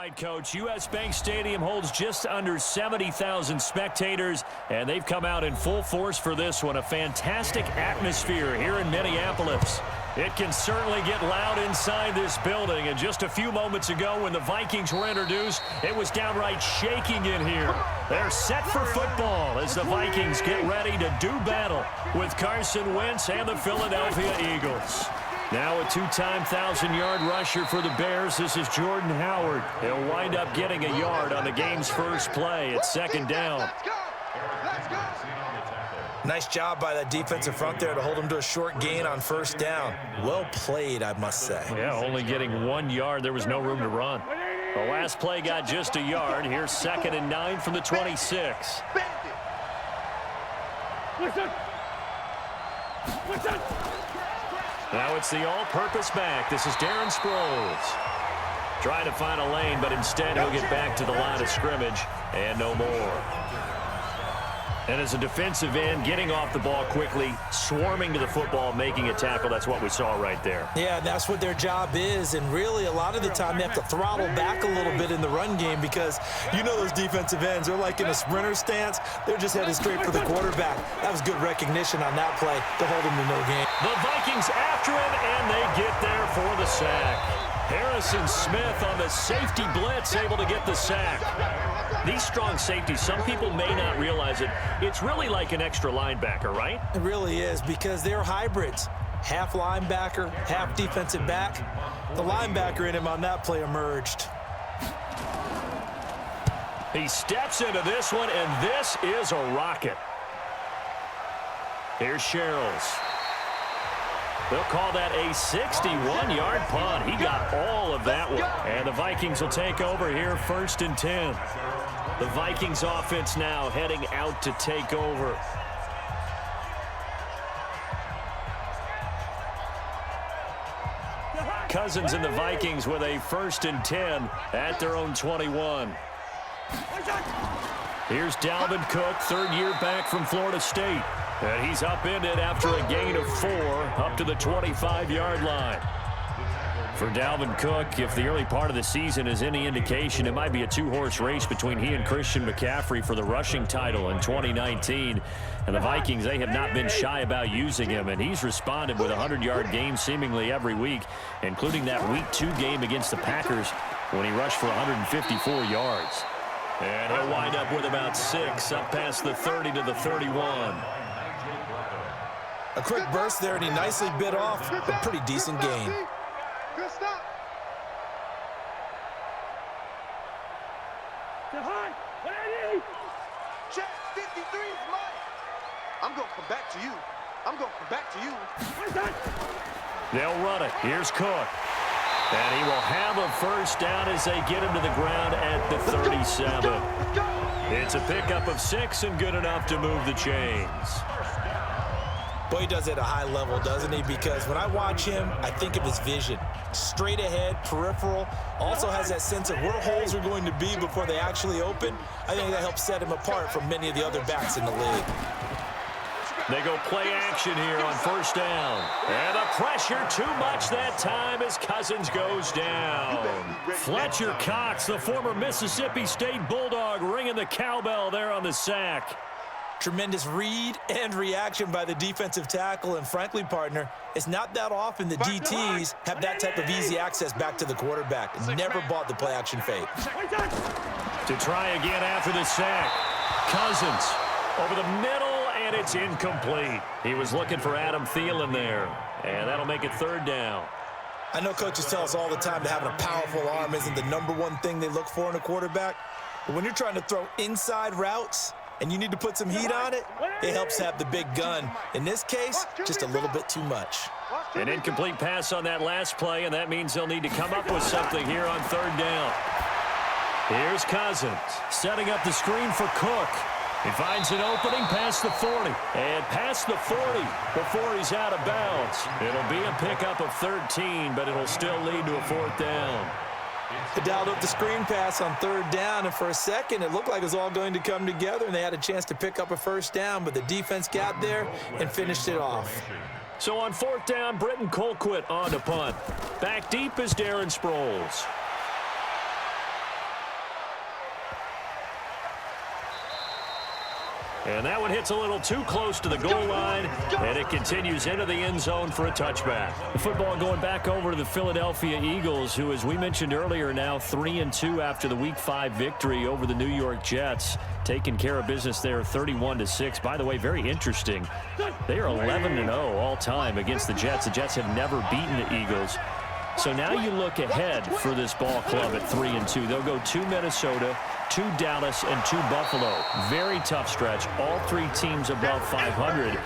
right, Coach. U.S. Bank Stadium holds just under 70,000 spectators, and they've come out in full force for this one. A fantastic atmosphere here in Minneapolis. It can certainly get loud inside this building, and just a few moments ago when the Vikings were introduced, it was downright shaking in here. They're set for football as the Vikings get ready to do battle with Carson Wentz and the Philadelphia Eagles. Now a two-time 1,000-yard rusher for the Bears. This is Jordan Howard. He'll wind up getting a yard on the game's first play. It's second down. Nice job by that defensive front there to hold him to a short gain on first down. Well played, I must say. Yeah, only getting 1 yard. There was no room to run. The last play got just a yard. Here's 2nd and 9 from the 26. Now it's the all-purpose back. This is Darren Sproles. Trying to find a lane, but instead he'll get back to the line of scrimmage and no more. And as a defensive end, getting off the ball quickly, swarming to the football, making a tackle, that's what we saw right there. Yeah, that's what their job is, and really a lot of the time they have to throttle back a little bit in the run game because you know those defensive ends, they're like in a sprinter stance. They're just headed straight for the quarterback. That was good recognition on that play to hold him to no gain. The Vikings after him, and they get there for the sack. Harrison Smith on the safety blitz, able to get the sack. These strong safeties, some people may not realize it. It's really like an extra linebacker, right? It really is because they're hybrids. Half linebacker, half defensive back. The linebacker in him on that play emerged. He steps into this one, and this is a rocket. Here's Sherrills. They'll call that a 61-yard punt. He got all of that one. And the Vikings will take over here 1st and 10. The Vikings offense now heading out to take over. Cousins and the Vikings with a 1st and 10 at their own 21. Here's Dalvin Cook, 3rd year back from Florida State. And he's upended after a gain of 4 up to the 25-yard line. For Dalvin Cook, if the early part of the season is any indication, it might be a two-horse race between he and Christian McCaffrey for the rushing title in 2019. And the Vikings, they have not been shy about using him, and he's responded with 100-yard games seemingly every week, including that Week 2 game against the Packers when he rushed for 154 yards. And he'll wind up with about 6 up past the 30 to the 31. A quick burst there, and he nicely bit off a pretty decent gain. Good stop. Check 53 is mine. I'm going to come back to you. I'm going to come back to you. They'll run it. Here's Cook. And he will have a first down as they get him to the ground at the 37. Let's go. It's a pickup of 6 and good enough to move the chains. Boy, he does it at a high level, doesn't he? Because when I watch him, I think of his vision. Straight ahead, peripheral, also has that sense of where holes are going to be before they actually open. I think that helps set him apart from many of the other backs in the league. They go play action here on 1st down. And the pressure too much that time as Cousins goes down. Fletcher Cox, the former Mississippi State Bulldog, ringing the cowbell there on the sack. Tremendous read and reaction by the defensive tackle, and frankly, partner, it's not that often the DTs have that type of easy access back to the quarterback. Never bought the play action fake. To try again after the sack. Cousins over the middle, and it's incomplete. He was looking for Adam Thielen there, and that'll make it 3rd down. I know coaches tell us all the time that having a powerful arm isn't the #1 thing they look for in a quarterback, but when you're trying to throw inside routes and you need to put some heat on it, it helps have the big gun. In this case, just a little bit too much. An incomplete pass on that last play, and that means they'll need to come up with something here on 3rd down. Here's Cousins setting up the screen for Cook. He finds an opening past the 40, and past the 40 before he's out of bounds. It'll be a pickup of 13, but it'll still lead to a 4th down. They dialed up the screen pass on 3rd down, and for a second, it looked like it was all going to come together, and they had a chance to pick up a 1st down, but the defense got there and finished it off. So on 4th down, Britton Colquitt on to punt. Back deep is Darren Sproles. And that one hits a little too close to the goal line, and it continues into the end zone for a touchback. The football going back over to the Philadelphia Eagles, who, as we mentioned earlier, are now 3-2 after the Week 5 victory over the New York Jets. Taking care of business there 31-6. By the way, very interesting. They are 11-0 all time against the Jets. The Jets have never beaten the Eagles. So now you look ahead for this ball club at 3-2. They'll go to Minnesota, to Dallas, and to Buffalo. Very tough stretch. All three teams above 500.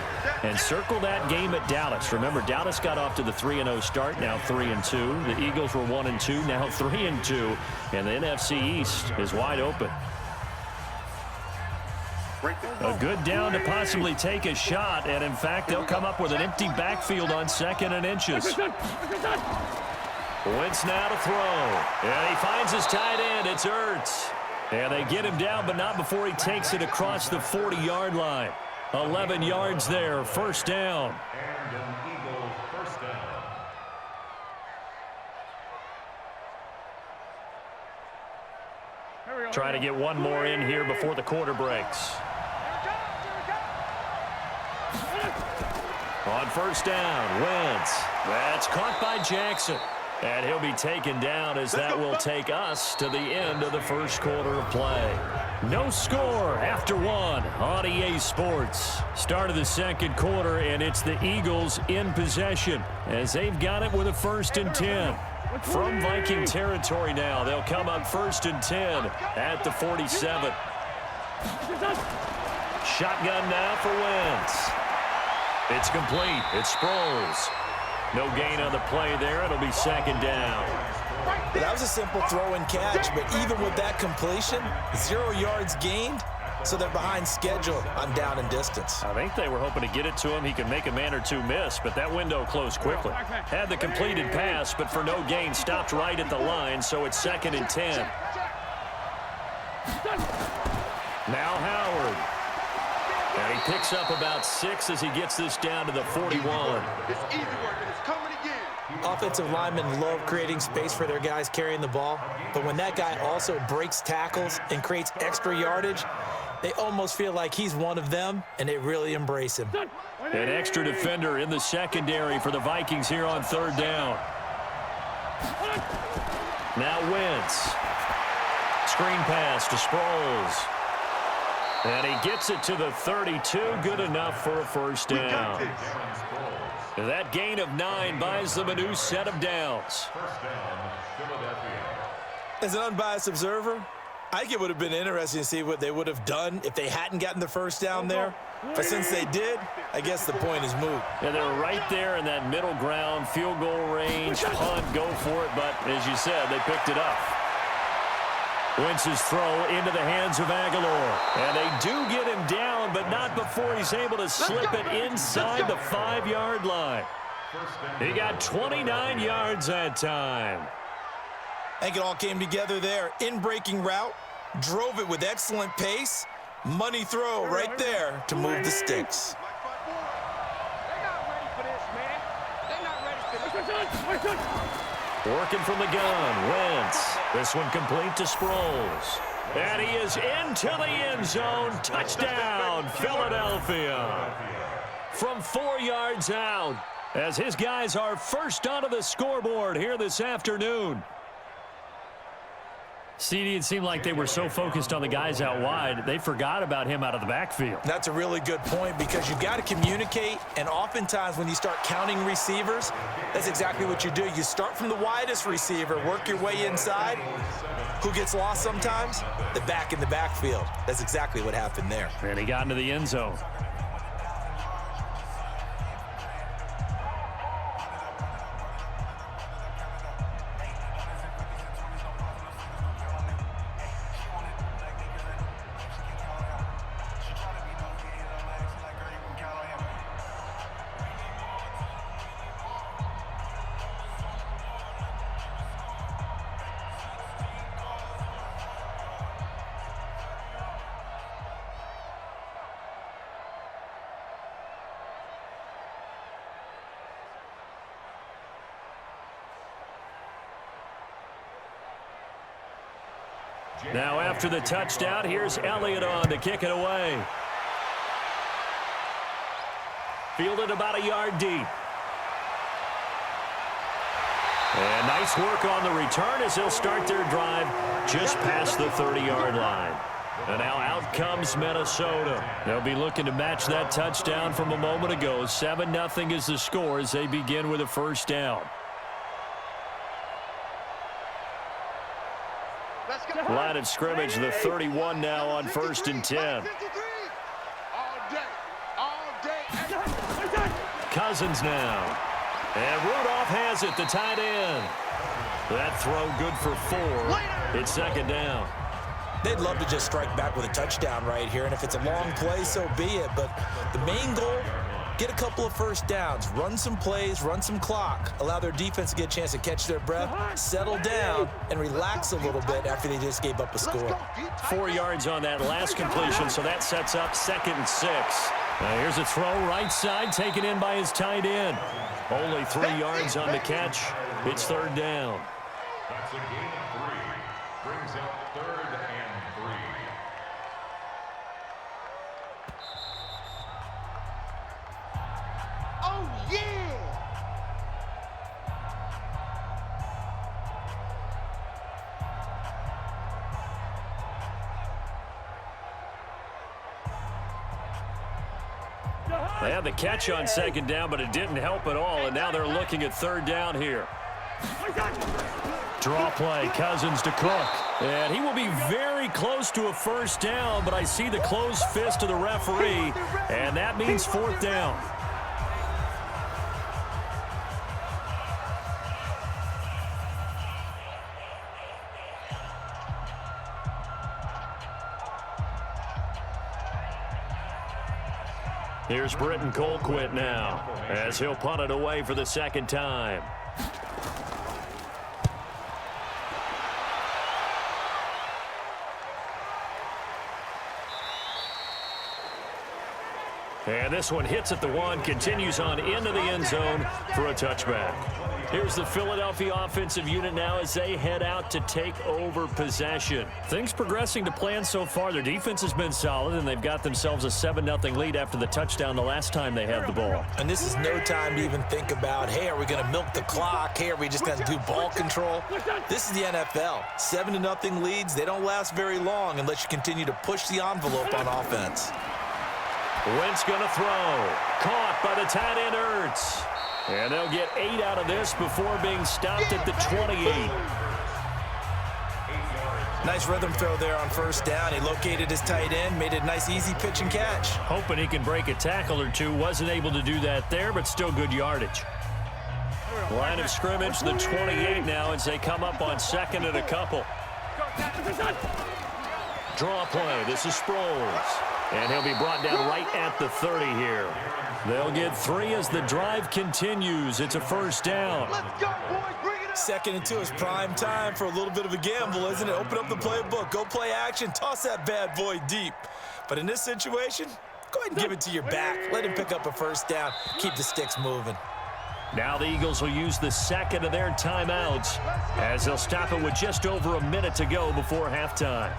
And circle that game at Dallas. Remember, Dallas got off to the 3-0 start, now 3-2. The Eagles were 1-2, now 3-2. And the NFC East is wide open. A good down to possibly take a shot. And, in fact, they'll come up with an empty backfield on 2nd and inches. Wentz now to throw. And he finds his tight end. It's Ertz. And they get him down, but not before he takes it across the 40-yard line. 11 yards there, first down. Trying to get one more in here before the quarter breaks. On first down, Wentz. That's caught by Jackson. And he'll be taken down as that will take us to the end of the first quarter of play. No score after one on EA Sports. Start of the second quarter, and it's the Eagles in possession as they've got it with a 1st and 10. From Viking territory now, they'll come up 1st and 10 at the 47. Shotgun now for Wentz. It's complete. It's Sproles. No gain on the play there. It'll be 2nd down. That was a simple throw and catch, but even with that completion, 0 yards gained, so they're behind schedule on down and distance. I think they were hoping to get it to him. He could make a man or two miss, but that window closed quickly. Had the completed pass, but for no gain, stopped right at the line, so it's 2nd and 10. Now Howard. And he picks up about 6 as he gets this down to the 41. It's easy work, and it's coming again. Offensive linemen love creating space for their guys carrying the ball, but when that guy also breaks tackles and creates extra yardage, they almost feel like he's one of them, and they really embrace him. An extra defender in the secondary for the Vikings here on 3rd down. Now Wentz. Screen pass to Sproles. And he gets it to the 32. Good enough for a first down. That gain of 9 buys them a new set of downs. As an unbiased observer, I think it would have been interesting to see what they would have done if they hadn't gotten the first down there. But since they did, I guess the point is moot. And they're right there in that middle ground, field goal range, punt, go for it. But as you said, they picked it up. Wentz's throw into the hands of Aguilar. And they do get him down, but not before he's able to slip it inside the 5-yard line. He got 29 yards that time. I think it all came together there. In-breaking route, drove it with excellent pace. Money throw right there to move the sticks. They're not ready for this, man. They're not ready for this. Working from the gun, Wentz. This one complete to Sproles. And he is into the end zone. Touchdown, Philadelphia. From 4 yards out, as his guys are first onto the scoreboard here this afternoon. CD, it seemed like they were so focused on the guys out wide, they forgot about him out of the backfield. That's a really good point because you've got to communicate, and oftentimes when you start counting receivers, that's exactly what you do. You start from the widest receiver, work your way inside. Who gets lost sometimes? The back in the backfield. That's exactly what happened there. And he got into the end zone. Now after the touchdown, here's Elliott on to kick it away. Fielded about a yard deep. And nice work on the return as they'll start their drive just past the 30-yard line. And now out comes Minnesota. They'll be looking to match that touchdown from a moment ago. 7-0 is the score as they begin with a first down. Line of scrimmage, the 31 now on 1st and 10. Cousins now. And Rudolph has it, the tight end. That throw good for 4. It's 2nd down. They'd love to just strike back with a touchdown right here, and if it's a long play, so be it. But the main goal, get a couple of first downs, run some plays, run some clock, allow their defense to get a chance to catch their breath, settle down, and relax a little bit after they just gave up a score. 4 yards on that last completion, so that sets up 2nd and 6. Now here's a throw right side, taken in by his tight end. Only 3 yards on the catch. It's 3rd down. That's a gain of 3. Brings up 3rd and 3. Oh, yeah! They had the catch on 2nd down, but it didn't help at all, and now they're looking at 3rd down here. Draw play, Cousins to Cook. And he will be very close to a first down, but I see the closed fist of the referee, and that means 4th down. Here's Britton Colquitt now, as he'll punt it away for the 2nd time. And this one hits at the 1, continues on into the end zone for a touchback. Here's the Philadelphia offensive unit now as they head out to take over possession. Things progressing to plan so far. Their defense has been solid, and they've got themselves a 7-0 lead after the touchdown the last time they had the ball. And this is no time to even think about, hey, are we going to milk the clock? Hey, are we just going to do ball control? This is the NFL. 7-0 leads, they don't last very long unless you continue to push the envelope on offense. Wentz going to throw. Caught by the tight end, Ertz. And they'll get 8 out of this before being stopped at the 28. Nice rhythm throw there on 1st down. He located his tight end, made it a nice, easy pitch and catch. Hoping he can break a tackle or two. Wasn't able to do that there, but still good yardage. Line of scrimmage, the 28 now as they come up on 2nd and a couple. Draw play. This is Sproles. And he'll be brought down right at the 30 here. They'll get 3 as the drive continues. It's a first down. Let's go, boys. Bring it up. 2nd and 2 is prime time for a little bit of a gamble, isn't it? Open up the playbook. Go play action. Toss that bad boy deep. But in this situation, go ahead and give it to your back. Let him pick up a first down. Keep the sticks moving. Now the Eagles will use the 2nd of their timeouts as they'll stop it with just over a minute to go before halftime.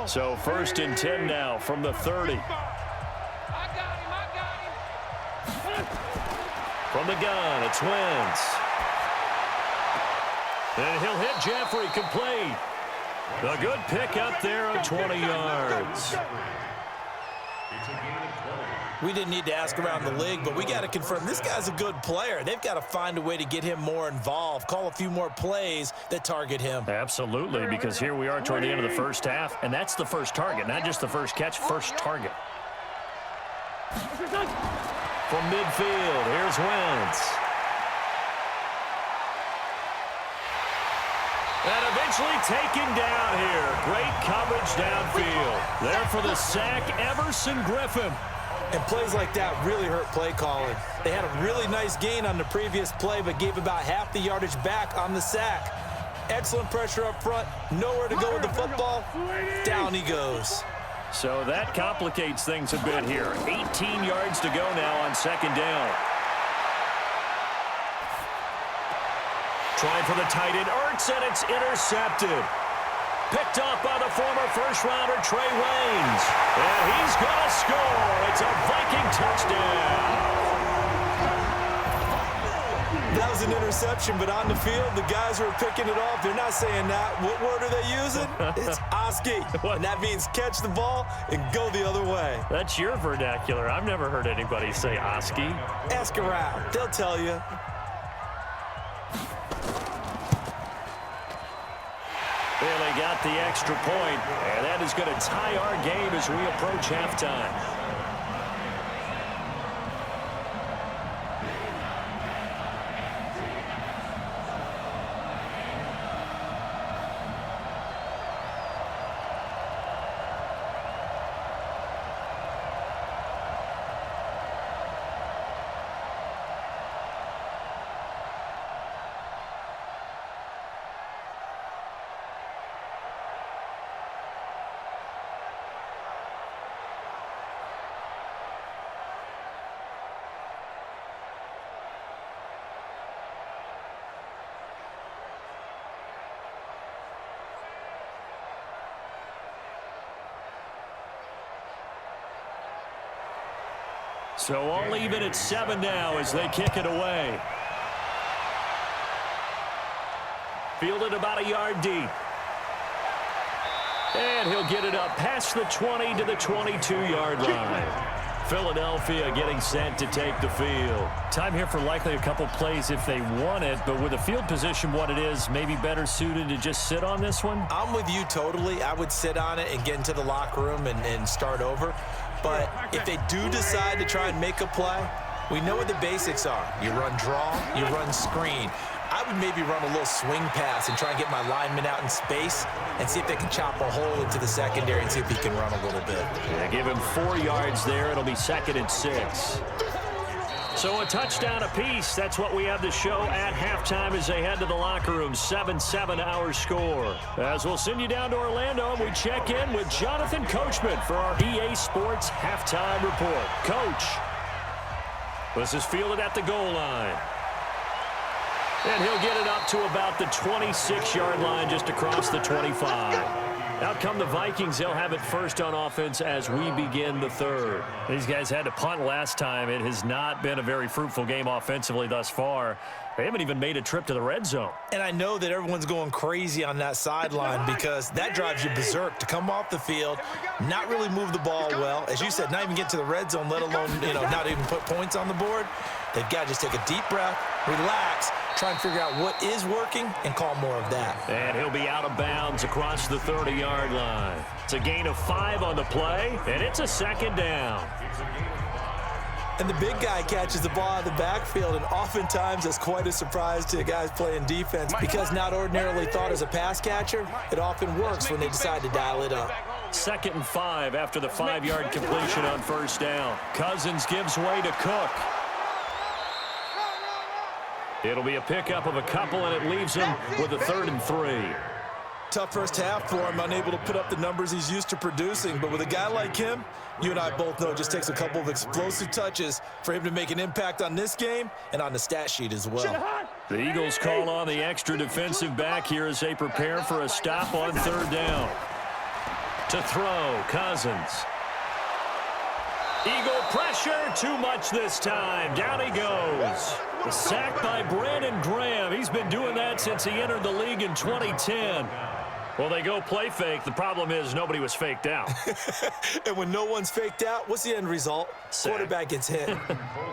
So 1st and 10 now from the 30. I got him. From the gun, it's Wentz. And he'll hit Jeffrey complete. A good pick up there on 20 yards. We didn't need to ask around the league, but we got to confirm this guy's a good player. They've got to find a way to get him more involved, call a few more plays that target him. Absolutely, because here we are toward the end of the first half, and that's the first target, not just the first catch, first target. From midfield, here's Wentz. And eventually taken down here. Great coverage downfield. There for the sack, Everson Griffin. And plays like that really hurt play calling. They had a really nice gain on the previous play, but gave about half the yardage back on the sack. Excellent pressure up front. Nowhere to go with the football. Down he goes. So that complicates things a bit here. 18 yards to go now on 2nd down. Trying for the tight end, Ertz, and it's intercepted. Picked off by the former first-rounder, Trey Waynes. And he's going to score. It's a Viking touchdown. That was an interception, but on the field, the guys who are picking it off, they're not saying that. What word are they using? It's Oski. And that means catch the ball and go the other way. That's your vernacular. I've never heard anybody say Oski. Ask around. They'll tell you. Well, they got the extra point, and that is going to tie our game as we approach halftime. So all even at 7 now as they kick it away. Fielded about a yard deep. And he'll get it up past the 20 to the 22-yard line. Philadelphia getting set to take the field. Time here for likely a couple plays if they want it, but with the field position what it is, maybe better suited to just sit on this one? I'm with you totally. I would sit on it and get into the locker room and start over. But if they do decide to try and make a play, we know what the basics are. You run draw, you run screen. I would maybe run a little swing pass and try and get my lineman out in space and see if they can chop a hole into the secondary and see if he can run a little bit. Yeah, give him 4 yards there. It'll be 2nd and 6. So a touchdown apiece. That's what we have to show at halftime as they head to the locker room. 7-7 our score. As we'll send you down to Orlando, we check in with Jonathan Coachman for our EA Sports Halftime Report. Coach, this is fielded at the goal line. And he'll get it up to about the 26-yard line just across the 25. Out come the Vikings. They'll have it first on offense as we begin the third. These guys had to punt last time. It has not been a very fruitful game offensively thus far. They haven't even made a trip to the red zone. And I know that everyone's going crazy on that sideline because that drives you berserk to come off the field, not really move the ball well. As you said, not even get to the red zone, let alone, not even put points on the board. They've got to just take a deep breath, relax, try and figure out what is working and call more of that. And he'll be out of bounds across the 30-yard line. It's a gain of 5 on the play, and it's a 2nd down. And the big guy catches the ball out of the backfield, and oftentimes that's quite a surprise to the guys playing defense because not ordinarily thought as a pass catcher, it often works when they decide to dial it up. 2nd and 5 after the 5-yard completion on first down. Cousins gives way to Cook. It'll be a pickup of a couple, and it leaves him with a 3rd and 3. Tough first half for him, unable to put up the numbers he's used to producing. But with a guy like him, you and I both know it just takes a couple of explosive touches for him to make an impact on this game and on the stat sheet as well. The Eagles call on the extra defensive back here as they prepare for a stop on 3rd down. To throw, Cousins. Eagle pressure, too much this time. Down he goes. Sacked by Brandon Graham. He's been doing that since he entered the league in 2010. Well, they go play fake. The problem is nobody was faked out. And when no one's faked out, what's the end result? Sack. Quarterback gets hit.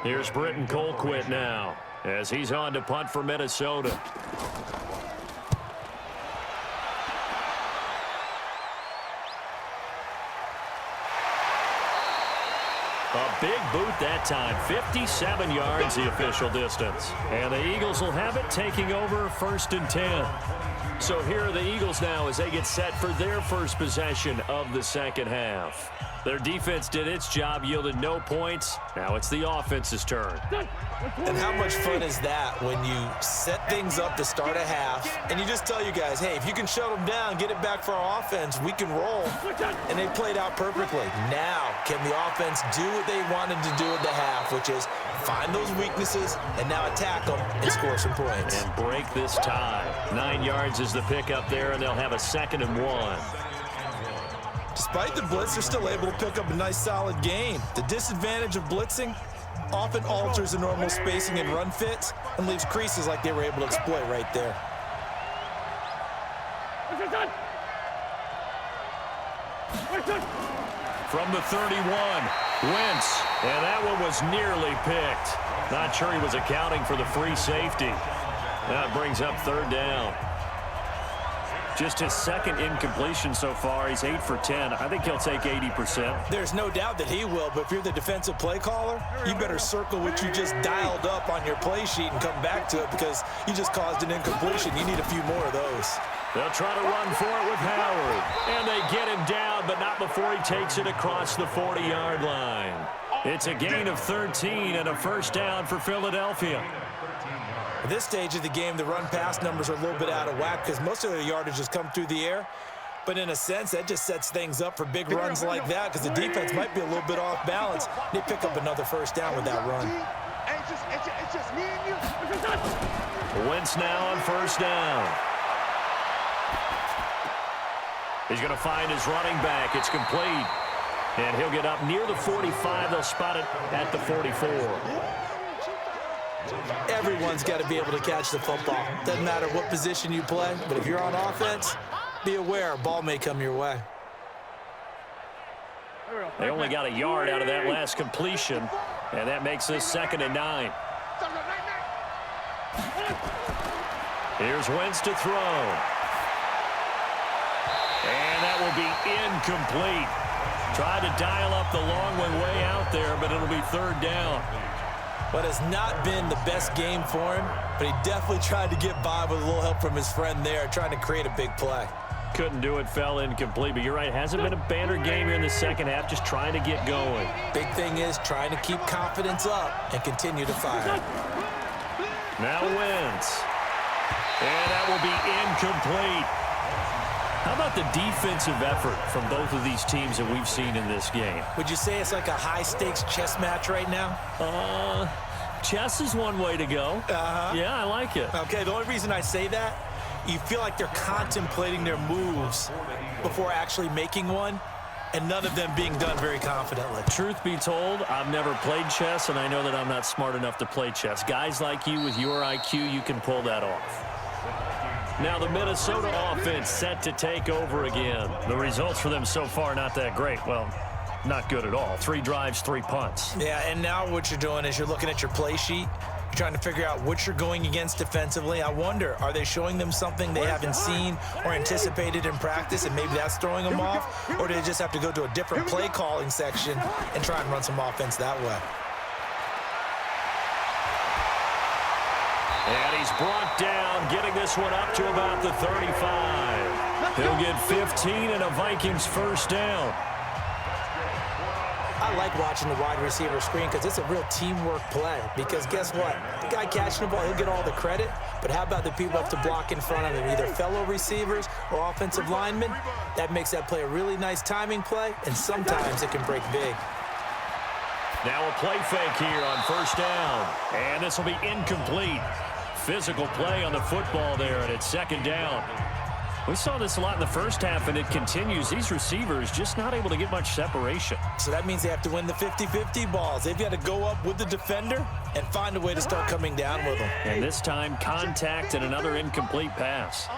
Here's Britton Colquitt now as he's on to punt for Minnesota. A big boot that time. 57 yards the official distance. And the Eagles will have it taking over 1st and 10. So here are the Eagles now as they get set for their first possession of the 2nd half. Their defense did its job, yielded no points. Now it's the offense's turn. And how much fun is that when you set things up to start a half and you just tell you guys, hey, if you can shut them down, get it back for our offense, we can roll. And they played out perfectly. Now, can the offense do what they wanted to do at the half, which is find those weaknesses and now attack them and score some points. And break this tie. 9 yards is the pickup there, and they'll have a 2nd and 1. Despite the blitz, they're still able to pick up a nice, solid gain. The disadvantage of blitzing often alters the normal spacing and run fits and leaves creases like they were able to exploit right there. From the 31, Wentz, and that one was nearly picked. Not sure he was accounting for the free safety. That brings up 3rd down. Just his 2nd incompletion so far. He's 8 for 10. I think he'll take 80%. There's no doubt that he will, but if you're the defensive play caller, you better circle what you just dialed up on your play sheet and come back to it because you just caused an incompletion. You need a few more of those. They'll try to run for it with Howard. And they get him down, but not before he takes it across the 40-yard line. It's a gain of 13 and a 1st down for Philadelphia. At this stage of the game, the run-pass numbers are a little bit out of whack because most of their yardage has come through the air. But in a sense, that just sets things up for big runs like that because the defense might be a little bit off balance. They pick up another 1st down with that run. It's just me and you. Wentz now on 1st down. He's going to find his running back. It's complete. And he'll get up near the 45. They'll spot it at the 44. Everyone's got to be able to catch the football. Doesn't matter what position you play, but if you're on offense, be aware a ball may come your way. They only got a yard out of that last completion, and that makes this 2nd and 9. Here's Wentz to throw. And that will be incomplete. Tried to dial up the long one way out there, but it'll be 3rd down. But it's not been the best game for him, but he definitely tried to get by with a little help from his friend there, trying to create a big play. Couldn't do it, fell incomplete, but you're right, hasn't been a banner game here in the 2nd half, just trying to get going. Big thing is trying to keep confidence up and continue to fire. Now Wentz. And that will be incomplete. How about the defensive effort from both of these teams that we've seen in this game? Would you say it's like a high-stakes chess match right now? Chess is one way to go. Yeah, I like it. Okay, the only reason I say that, you feel like they're contemplating their moves before actually making one, and none of them being done very confidently. Truth be told, I've never played chess, and I know that I'm not smart enough to play chess. Guys like you with your IQ, you can pull that off. Now the Minnesota offense set to take over again. The results for them so far not that great. Well, not good at all. 3 drives, 3 punts. Yeah, and now what you're doing is you're looking at your play sheet. You're trying to figure out what you're going against defensively. I wonder, are they showing them something they haven't seen or anticipated in practice, and maybe that's throwing them off? Or do they just have to go to a different play calling section and try and run some offense that way? And he's brought down, getting this one up to about the 35. He'll get 15 and a Vikings 1st down. I like watching the wide receiver screen because it's a real teamwork play. Because guess what? The guy catching the ball, he'll get all the credit. But how about the people who have to block in front of him, either fellow receivers or offensive linemen? That makes that play a really nice timing play, and sometimes it can break big. Now a play fake here on 1st down. And this will be incomplete. Physical play on the football there, and it's 2nd down. We saw this a lot in the 1st half, and it continues. These receivers just not able to get much separation. So that means they have to win the 50-50 balls. They've got to go up with the defender and find a way to start coming down with them. And this time, contact and another incomplete pass.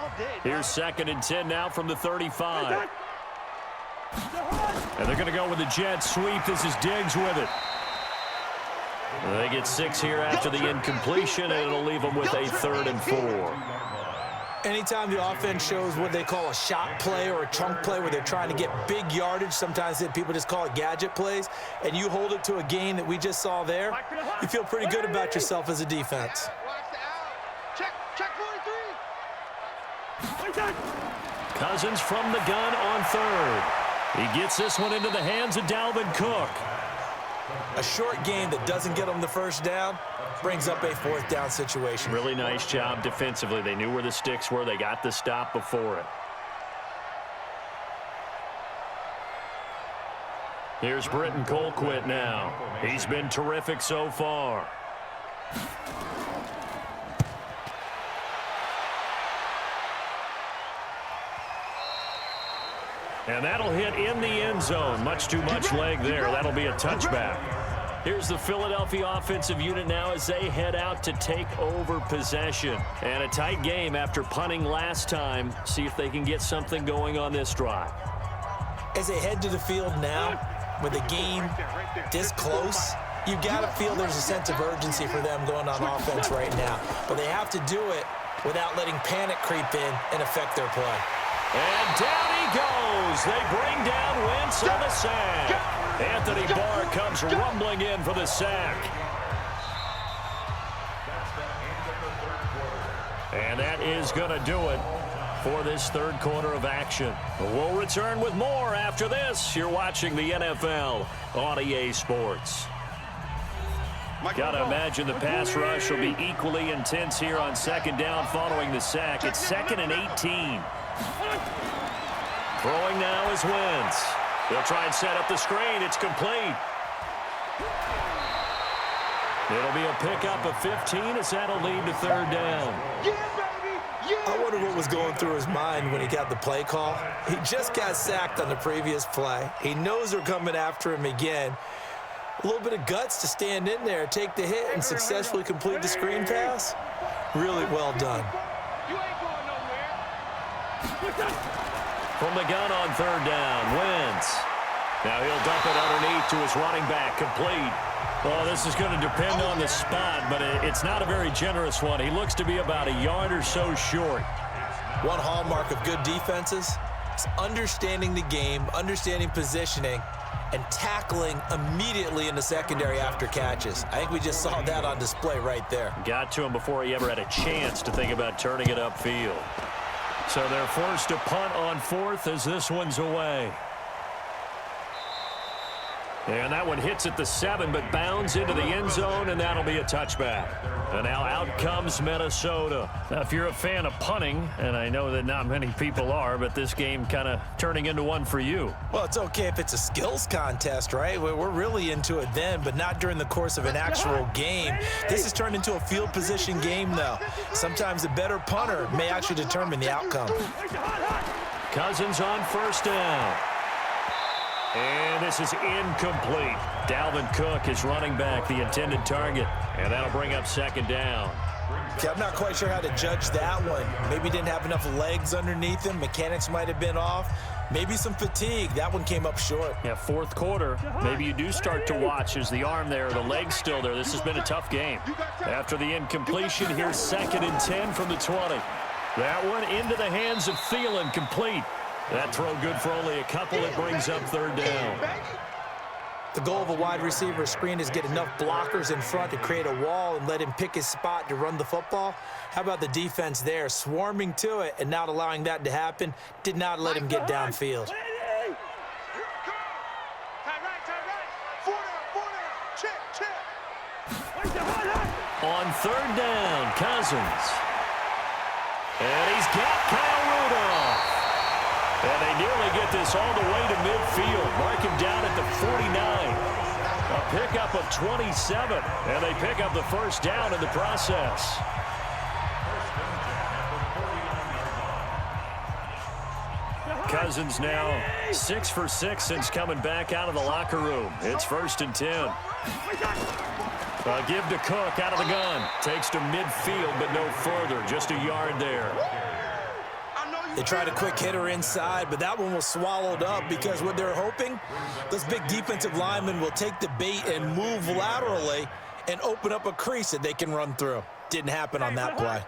Here's 2nd and 10 now from the 35. And they're going to go with the jet sweep. This is Diggs with it. They get 6 here after the incompletion, and it'll leave them with a 3rd and 4. Anytime the offense shows what they call a shot play or a chunk play where they're trying to get big yardage, sometimes people just call it gadget plays, and you hold it to a gain that we just saw there, you feel pretty good about yourself as a defense. Check 43. Cousins from the gun on 3rd. He gets this one into the hands of Dalvin Cook. A short game that doesn't get them the 1st down brings up a 4th down situation. Really nice job defensively. They knew where the sticks were. They got the stop before it. Here's Britton Colquitt now. He's been terrific so far. And that'll hit in the end zone. Much too much leg there. That'll be a touchback. Here's the Philadelphia offensive unit now as they head out to take over possession. And a tight game after punting last time. See if they can get something going on this drive. As they head to the field now, with the game this close, you've got to feel there's a sense of urgency for them going on offense right now. But they have to do it without letting panic creep in and affect their play. And down he goes. They bring down Wentz on the sack. Anthony Barr comes rumbling in for the sack. And that is going to do it for this third quarter of action. We'll return with more after this. You're watching the NFL on EA Sports. Got to imagine the pass rush will be equally intense here on second down following the sack. It's 2nd and 18. Throwing now is Wentz. They'll try and set up the screen. It's complete. It'll be a pickup of 15 as that'll lead to third down. I wonder what was going through his mind when he got the play call. He just got sacked on the previous play. He knows they're coming after him again. A little bit of guts to stand in there, take the hit, and successfully complete the screen pass. Really well done. From the gun on third down, Wentz. Now he'll dump it underneath to his running back, complete. Well, this is going to depend on the spot, but it's not a very generous one. He looks to be about a yard or so short. One hallmark of good defenses is understanding the game, understanding positioning, and tackling immediately in the secondary after catches. I think we just saw that on display right there. Got to him before he ever had a chance to think about turning it upfield. So they're forced to punt on fourth as this one's away. And that one hits at the 7, but bounds into the end zone, and that'll be a touchback. And now out comes Minnesota. Now, if you're a fan of punting, and I know that not many people are, but this game kind of turning into one for you. Well, it's okay if it's a skills contest, right? We're really into it then, but not during the course of an actual game. This has turned into a field position game, though. Sometimes the better punter may actually determine the outcome. Cousins on first down. And this is incomplete. Dalvin Cook is running back, the intended target. And that'll bring up second down. Okay, I'm not quite sure how to judge that one. Maybe didn't have enough legs underneath him. Mechanics might have been off. Maybe some fatigue. That one came up short. Yeah, fourth quarter. Maybe you do start to watch as the arm there, the leg's still there. This has been a tough game. After the incompletion, here's 2nd and 10 from the 20. That one into the hands of Thielen, complete. That throw good for only a couple. It brings up third down. The goal of a wide receiver screen is get enough blockers in front to create a wall and let him pick his spot to run the football. How about the defense there, swarming to it and not allowing that to happen? Did not let him get downfield. On third down, Cousins. And he's got Kyle Rudolph. And they nearly get this all the way to midfield. Mark him down at the 49. A pickup of 27. And they pick up the first down in the process. Cousins now 6 for 6 since coming back out of the locker room. It's 1st and 10. Give to Cook out of the gun. Takes to midfield, but no further. Just a yard there. They tried a quick hitter inside, but that one was swallowed up because what they're hoping, those big defensive linemen will take the bait and move laterally and open up a crease that they can run through. Didn't happen on that play.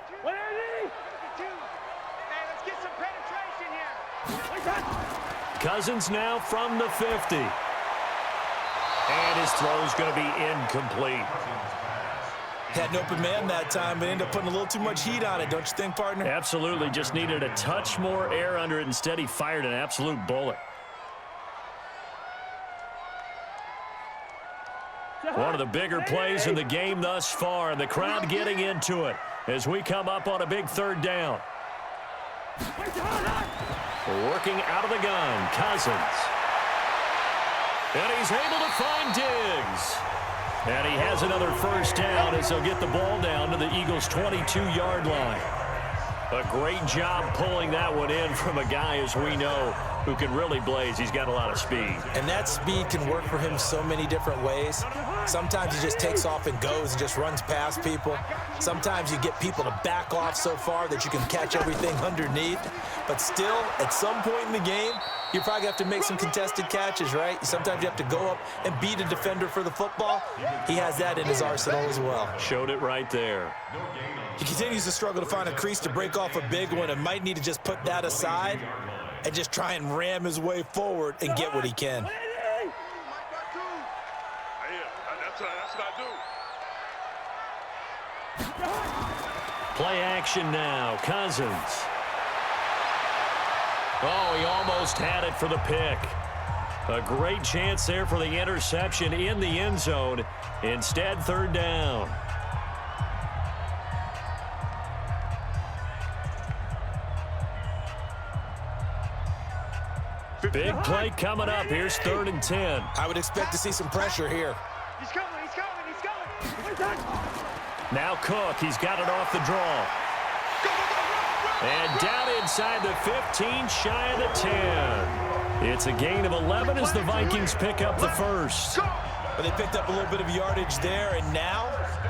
Cousins now from the 50. And his throw's going to be incomplete. Had an open man that time, but ended up putting a little too much heat on it, don't you think, partner? Absolutely. Just needed a touch more air under it. Instead, he fired an absolute bullet. One of the bigger plays in the game thus far, and the crowd getting into it as we come up on a big third down. Working out of the gun, Cousins. And he's able to find Diggs. And he has another first down as he'll get the ball down to the Eagles' 22-yard line. A great job pulling that one in from a guy, as we know, who can really blaze. He's got a lot of speed. And that speed can work for him so many different ways. Sometimes he just takes off and goes and just runs past people. Sometimes you get people to back off so far that you can catch everything underneath. But still, at some point in the game, you probably have to make some contested catches, right? Sometimes you have to go up and beat a defender for the football. He has that in his arsenal as well. Showed it right there. He continues to struggle to find a crease to break off a big one and might need to just put that aside and just try and ram his way forward and get what he can. That's what I do. Play action now. Cousins. Oh, he almost had it for the pick. A great chance there for the interception in the end zone. Instead, third down. Big play coming up. Here's 3rd and 10. I would expect to see some pressure here. He's coming. Now Cook. He's got it off the draw. And down inside the 15, shy of the 10. It's a gain of 11 as the Vikings pick up the first. But they picked up a little bit of yardage there, and now,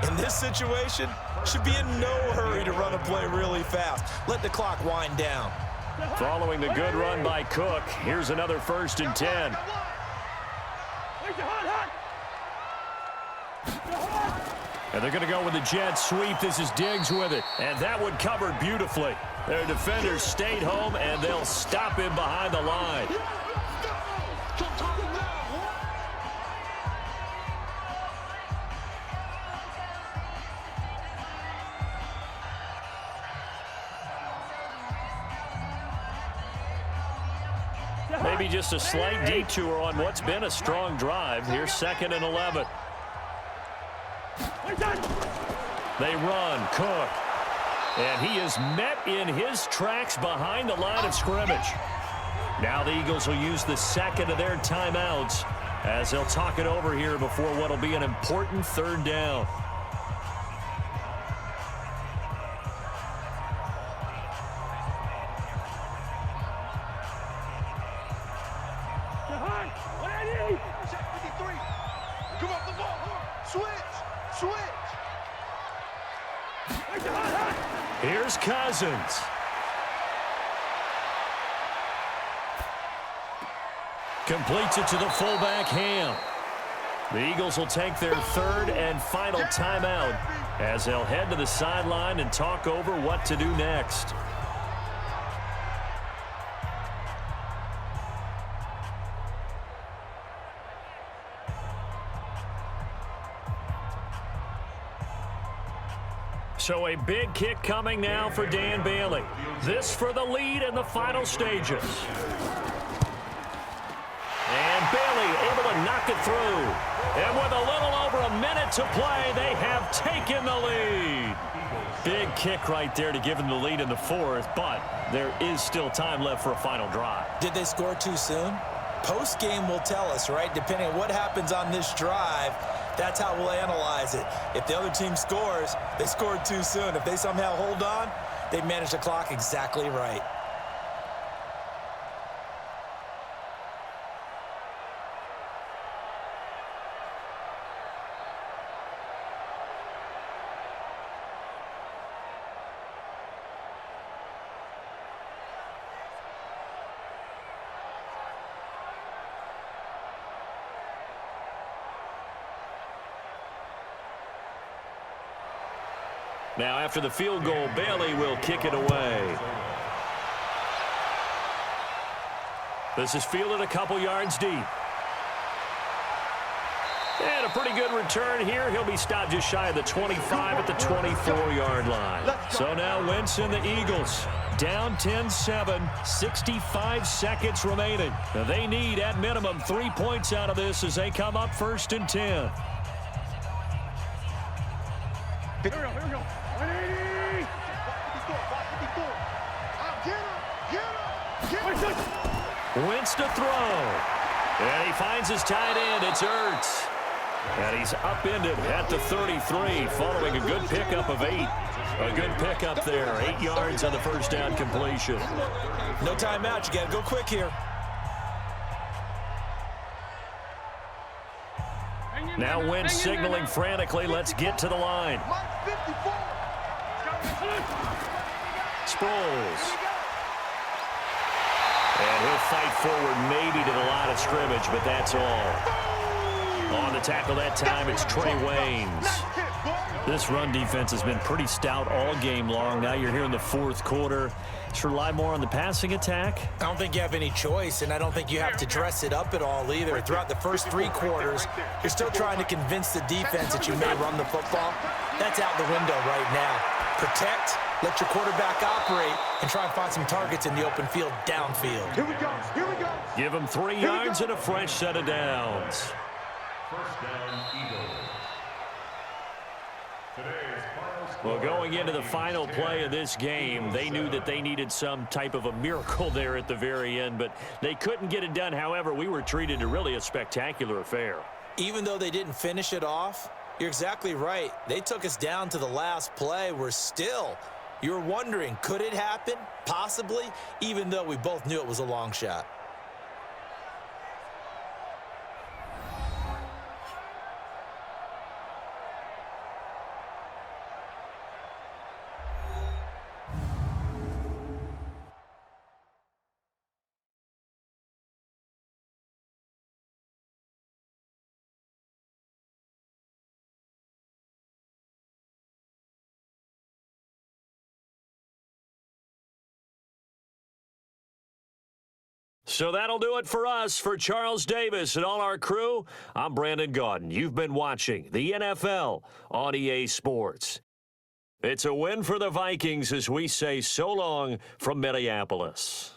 in this situation, should be in no hurry to run a play really fast. Let the clock wind down. Following the good run by Cook, here's another 1st and 10. And they're going to go with the jet sweep. This is Diggs with it. And that one covered beautifully. Their defenders stayed home, and they'll stop him behind the line. Maybe just a slight detour on what's been a strong drive. Here's 2nd and 11. They run. Cook. And he is met in his tracks behind the line of scrimmage. Now the Eagles will use the 2nd of their timeouts as they'll talk it over here before what will be an important 3rd down. Here's Cousins. Completes it to the fullback, Ham. The Eagles will take their 3rd and final timeout as they'll head to the sideline and talk over what to do next. So a big kick coming now for Dan Bailey. This for the lead in the final stages. And Bailey able to knock it through. And with a little over a minute to play, they have taken the lead. Big kick right there to give them the lead in the 4th, but there is still time left for a final drive. Did they score too soon? Post-game will tell us, right? Depending on what happens on this drive, that's how we'll analyze it. If the other team scores, they scored too soon. If they somehow hold on, they manage the clock exactly right. Now, after the field goal, Bailey will kick it away. This is fielded a couple yards deep. And a pretty good return here. He'll be stopped just shy of the 25 at the 24-yard line. So now Wentz and the Eagles down 10-7, 65 seconds remaining. Now they need, at minimum, 3 points out of this as they come up 1st and 10. Here we go. 180. Get him. Wentz to throw. And he finds his tight end. It's Ertz. And he's upended at the 33 following a good pickup of 8. A good pickup there. 8 yards on the first down completion. No timeout. You got to go quick here. Now Wentz signaling frantically. Let's get to the line. Sproles. And he'll fight forward maybe to the line of scrimmage, but that's all. On the tackle that time, it's Trey Waynes. This run defense has been pretty stout all game long. Now you're here in the fourth quarter. Just rely more on the passing attack. I don't think you have any choice, and I don't think you have to dress it up at all either. Throughout the first 3 quarters, you're still trying to convince the defense that you may run the football. That's out the window right now. Protect, let your quarterback operate, and try and find some targets in the open field downfield. Here we go. Here we go. Give him 3 yards and a fresh set of downs. First down, Eagles. Today's final score. Well, going into the final play of this game, they knew that they needed some type of a miracle there at the very end, but they couldn't get it done. However, we were treated to really a spectacular affair. Even though they didn't finish it off, you're exactly right. They took us down to the last play. You were wondering, could it happen? Possibly, even though we both knew it was a long shot. So that'll do it for us. For Charles Davis and all our crew, I'm Brandon Gaudin. You've been watching the NFL on EA Sports. It's a win for the Vikings as we say so long from Minneapolis.